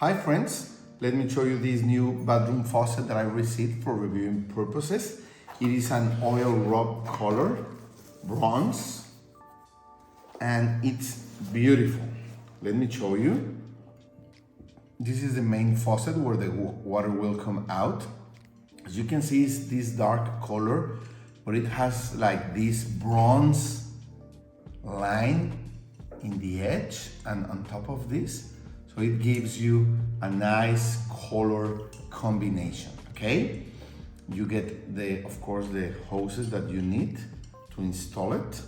Hi friends, let me show you this new bathroom faucet that I received for reviewing purposes. It is an oil rub color, bronze, and it's beautiful. Let me show you. This is the main faucet where the water will come out. As you can see, it's this dark color, but it has like this bronze line in the edge and on top of this. So it gives you a nice color combination, okay? You get of course, the hoses that you need to install it.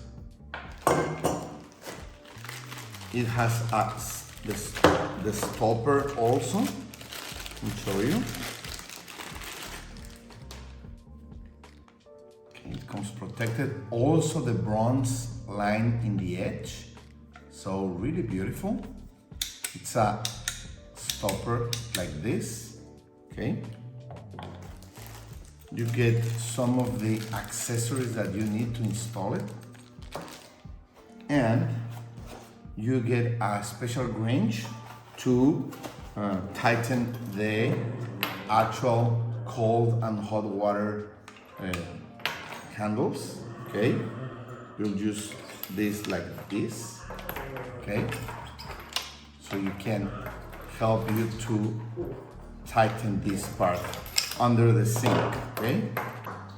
It has the stopper also. Let me show you. Okay, it comes protected. Also the bronze line in the edge. So really beautiful. It's a stopper like this, okay? You get some of the accessories that you need to install it. And you get a special wrench to tighten the actual cold and hot water handles, okay? You'll use this like this, okay? So you can help you to tighten this part under the sink, okay?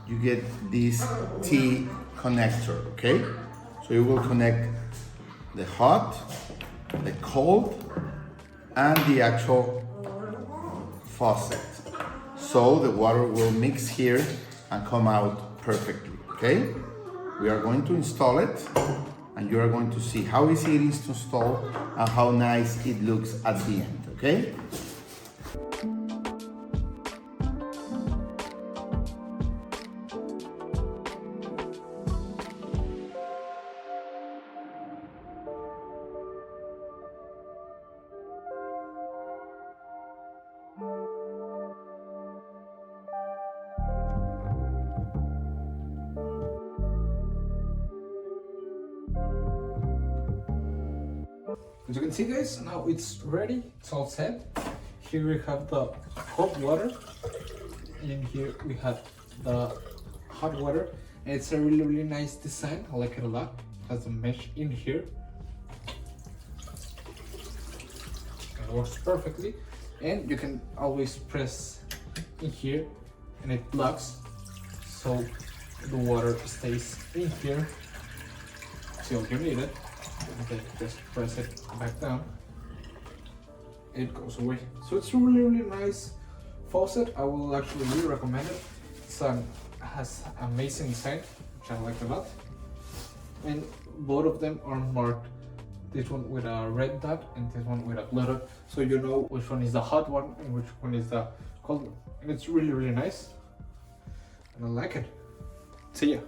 You get this T connector, okay? So you will connect the hot, the cold, and the actual faucet. So the water will mix here and come out perfectly, okay? We are going to install it, and you are going to see how easy it is to install and how nice it looks at the end, okay? As you can see, guys, now it's ready, it's all set. Here we have the hot water, and here we have the hot water. And it's a really nice design, I like it a lot. It has a mesh in here. It works perfectly, and you can always press in here and it locks, so the water stays in here till you need it. Okay, just press it back down, it goes away. So it's a really nice faucet. I will actually really recommend it. It has amazing design, which I like a lot, and both of them are marked, this one with a red dot and this one with a blue dot, so you know which one is the hot one and which one is the cold one. And it's really nice, and I like it. See ya.